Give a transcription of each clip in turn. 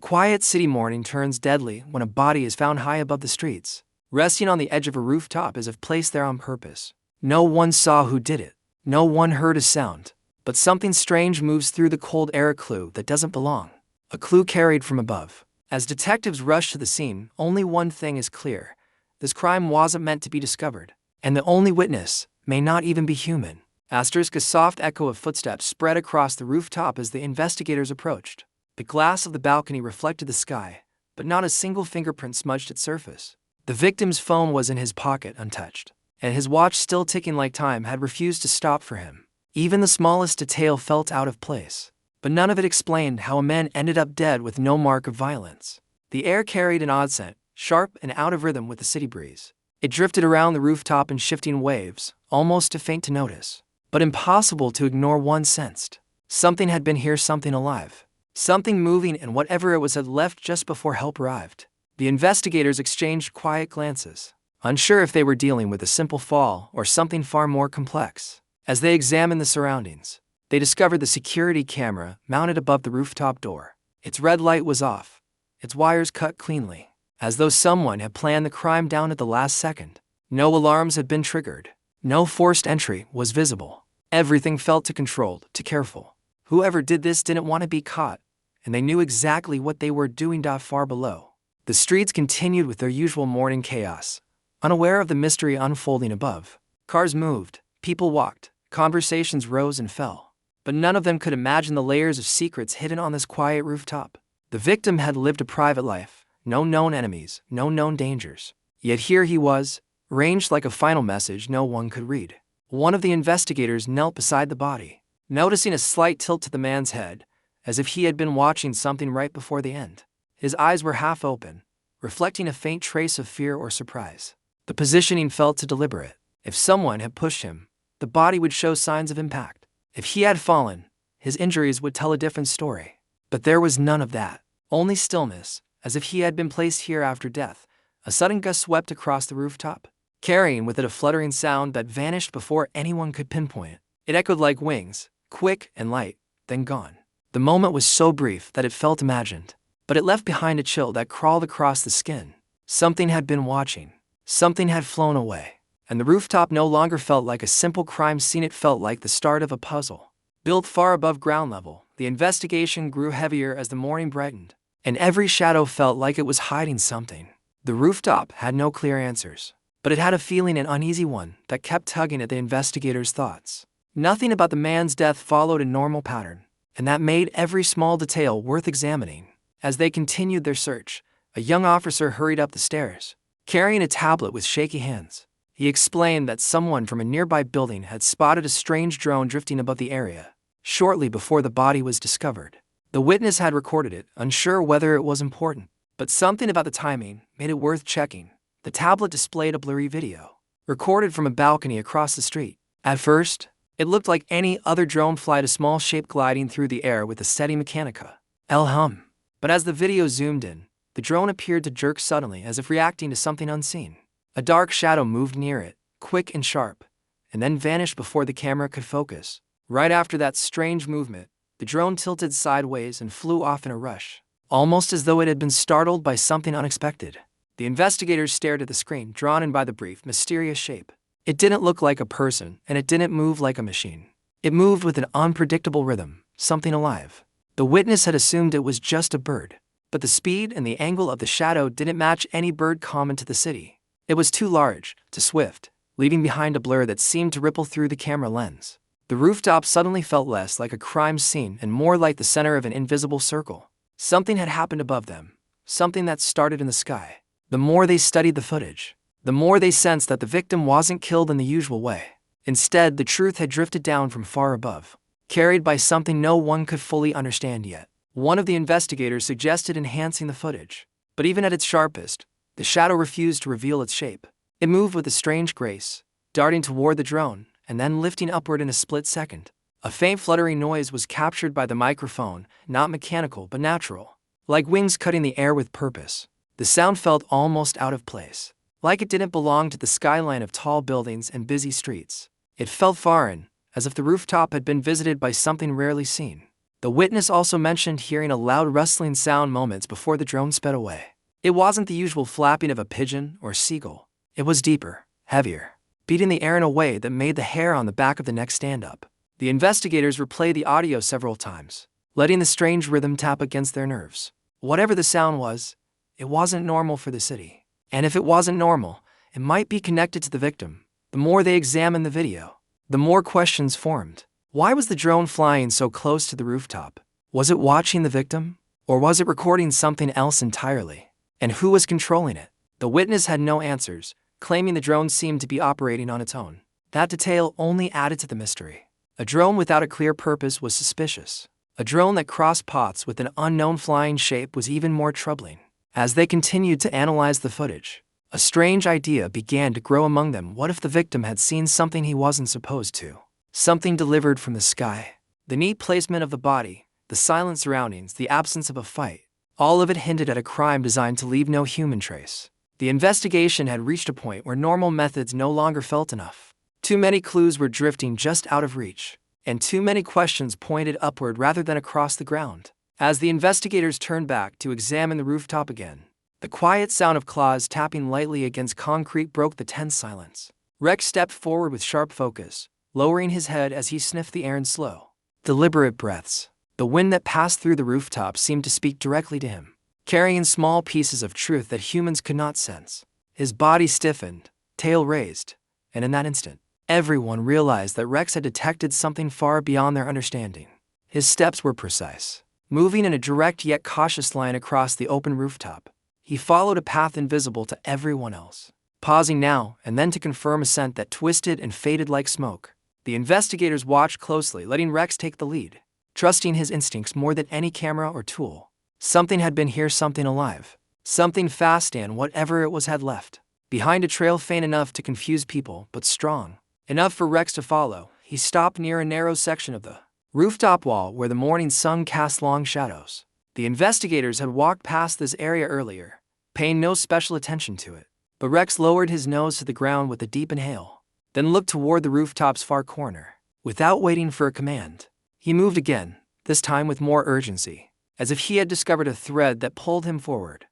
quiet city morning turns deadly when a body is found high above the streets, resting on the edge of a rooftop as if placed there on purpose. No one saw who did it. No one heard a sound. But something strange moves through the cold air, a clue that doesn't belong. A clue carried from above. As detectives rush to the scene, only one thing is clear. This crime wasn't meant to be discovered. And the only witness may not even be human. A soft echo of footsteps spread across the rooftop as the investigators approached. The glass of the balcony reflected the sky, but not a single fingerprint smudged its surface. The victim's phone was in his pocket, untouched, and his watch, still ticking like time, had refused to stop for him. Even the smallest detail felt out of place, but none of it explained how a man ended up dead with no mark of violence. The air carried an odd scent, sharp and out of rhythm with the city breeze. It drifted around the rooftop in shifting waves, almost too faint to notice, but impossible to ignore. One sensed something had been here, something alive, something moving, and whatever it was had left just before help arrived. The investigators exchanged quiet glances, unsure if they were dealing with a simple fall or something far more complex. As they examined the surroundings, they discovered the security camera mounted above the rooftop door. Its red light was off, its wires cut cleanly, as though someone had planned the crime down at the last second. No alarms had been triggered. No forced entry was visible. Everything felt too controlled, too careful. Whoever did this didn't want to be caught, and they knew exactly what they were doing. Far below, the streets continued with their usual morning chaos, unaware of the mystery unfolding above. Cars moved, people walked, conversations rose and fell, but none of them could imagine the layers of secrets hidden on this quiet rooftop. The victim had lived a private life, no known enemies, no known dangers. Yet here he was, ranged like a final message no one could read. One of the investigators knelt beside the body, noticing a slight tilt to the man's head, as if he had been watching something right before the end. His eyes were half open, reflecting a faint trace of fear or surprise. The positioning felt too deliberate. If someone had pushed him, the body would show signs of impact. If he had fallen, his injuries would tell a different story. But there was none of that. Only stillness, as if he had been placed here after death. A sudden gust swept across the rooftop, carrying with it a fluttering sound that vanished before anyone could pinpoint it. It echoed like wings, quick and light, then gone. The moment was so brief that it felt imagined, but it left behind a chill that crawled across the skin. Something had been watching. Something had flown away. And the rooftop no longer felt like a simple crime scene, it felt like the start of a puzzle. Built far above ground level, the investigation grew heavier as the morning brightened, and every shadow felt like it was hiding something. The rooftop had no clear answers, but it had a feeling, an uneasy one, that kept tugging at the investigators' thoughts. Nothing about the man's death followed a normal pattern, and that made every small detail worth examining. As they continued their search, a young officer hurried up the stairs, carrying a tablet with shaky hands. He explained that someone from a nearby building had spotted a strange drone drifting above the area, shortly before the body was discovered. The witness had recorded it, unsure whether it was important, but something about the timing made it worth checking. The tablet displayed a blurry video, recorded from a balcony across the street. At first, it looked like any other drone flight, a small shape gliding through the air with a steady mechanica. Hum. But as the video zoomed in, the drone appeared to jerk suddenly, as if reacting to something unseen. A dark shadow moved near it, quick and sharp, and then vanished before the camera could focus. Right after that strange movement, the drone tilted sideways and flew off in a rush, almost as though it had been startled by something unexpected. The investigators stared at the screen, drawn in by the brief, mysterious shape. It didn't look like a person, and it didn't move like a machine. It moved with an unpredictable rhythm, something alive. The witness had assumed it was just a bird, but the speed and the angle of the shadow didn't match any bird common to the city. It was too large, too swift, leaving behind a blur that seemed to ripple through the camera lens. The rooftop suddenly felt less like a crime scene and more like the center of an invisible circle. Something had happened above them, something that started in the sky. The more they studied the footage, the more they sensed that the victim wasn't killed in the usual way. Instead, the truth had drifted down from far above, carried by something no one could fully understand yet. One of the investigators suggested enhancing the footage, but even at its sharpest, the shadow refused to reveal its shape. It moved with a strange grace, darting toward the drone and then lifting upward in a split second. A faint fluttering noise was captured by the microphone, not mechanical but natural, like wings cutting the air with purpose. The sound felt almost out of place, like it didn't belong to the skyline of tall buildings and busy streets. It felt foreign, as if the rooftop had been visited by something rarely seen. The witness also mentioned hearing a loud rustling sound moments before the drone sped away. It wasn't the usual flapping of a pigeon or seagull. It was deeper, heavier, beating the air in a way that made the hair on the back of the neck stand up. The investigators replayed the audio several times, letting the strange rhythm tap against their nerves. Whatever the sound was, it wasn't normal for the city. And if it wasn't normal, it might be connected to the victim. The more they examined the video, the more questions formed. Why was the drone flying so close to the rooftop? Was it watching the victim? Or was it recording something else entirely? And who was controlling it? The witness had no answers, claiming the drone seemed to be operating on its own. That detail only added to the mystery. A drone without a clear purpose was suspicious. A drone that crossed paths with an unknown flying shape was even more troubling. As they continued to analyze the footage, a strange idea began to grow among them. What if the victim had seen something he wasn't supposed to? Something delivered from the sky. The neat placement of the body, the silent surroundings, the absence of a fight, all of it hinted at a crime designed to leave no human trace. The investigation had reached a point where normal methods no longer felt enough. Too many clues were drifting just out of reach, and too many questions pointed upward rather than across the ground. As the investigators turned back to examine the rooftop again, the quiet sound of claws tapping lightly against concrete broke the tense silence. Rex stepped forward with sharp focus, lowering his head as he sniffed the air in slow, deliberate breaths. The wind that passed through the rooftop seemed to speak directly to him, carrying small pieces of truth that humans could not sense. His body stiffened, tail raised, and in that instant, everyone realized that Rex had detected something far beyond their understanding. His steps were precise, moving in a direct yet cautious line across the open rooftop. He followed a path invisible to everyone else, pausing now and then to confirm a scent that twisted and faded like smoke. The investigators watched closely, letting Rex take the lead, trusting his instincts more than any camera or tool. Something had been here, something alive, something fast, and whatever it was had left behind a trail faint enough to confuse people, but strong enough for Rex to follow. He stopped near a narrow section of the rooftop wall where the morning sun cast long shadows. The investigators had walked past this area earlier, paying no special attention to it. But Rex lowered his nose to the ground with a deep inhale, then looked toward the rooftop's far corner. Without waiting for a command, he moved again, this time with more urgency, as if he had discovered a thread that pulled him forward.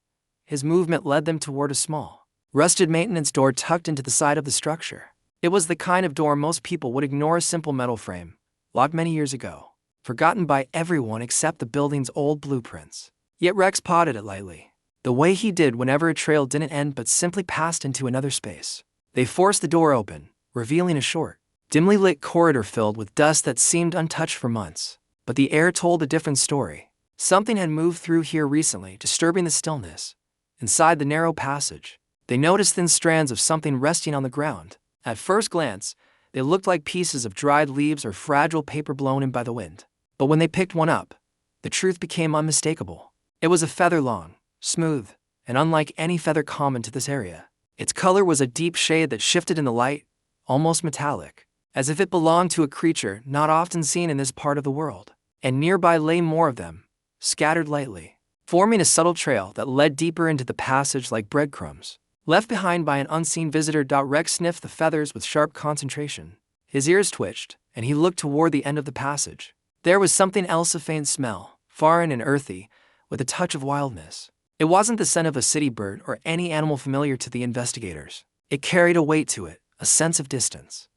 His movement led them toward a small, rusted maintenance door tucked into the side of the structure. It was the kind of door most people would ignore, a simple metal frame, locked many years ago, forgotten by everyone except the building's old blueprints. Yet Rex pawed it lightly, the way he did whenever a trail didn't end but simply passed into another space. They forced the door open, revealing a short, dimly lit corridor filled with dust that seemed untouched for months. But the air told a different story. Something had moved through here recently, disturbing the stillness. Inside the narrow passage, they noticed thin strands of something resting on the ground. At first glance, they looked like pieces of dried leaves or fragile paper blown in by the wind. But when they picked one up, the truth became unmistakable. It was a feather, long, smooth, and unlike any feather common to this area. Its color was a deep shade that shifted in the light, almost metallic, as if it belonged to a creature not often seen in this part of the world. And nearby lay more of them, scattered lightly, forming a subtle trail that led deeper into the passage like breadcrumbs, left behind by an unseen visitor. Rex sniffed the feathers with sharp concentration. His ears twitched, and he looked toward the end of the passage. There was something else, a faint smell, foreign and earthy, with a touch of wildness. It wasn't the scent of a city bird or any animal familiar to the investigators. It carried a weight to it, a sense of distance,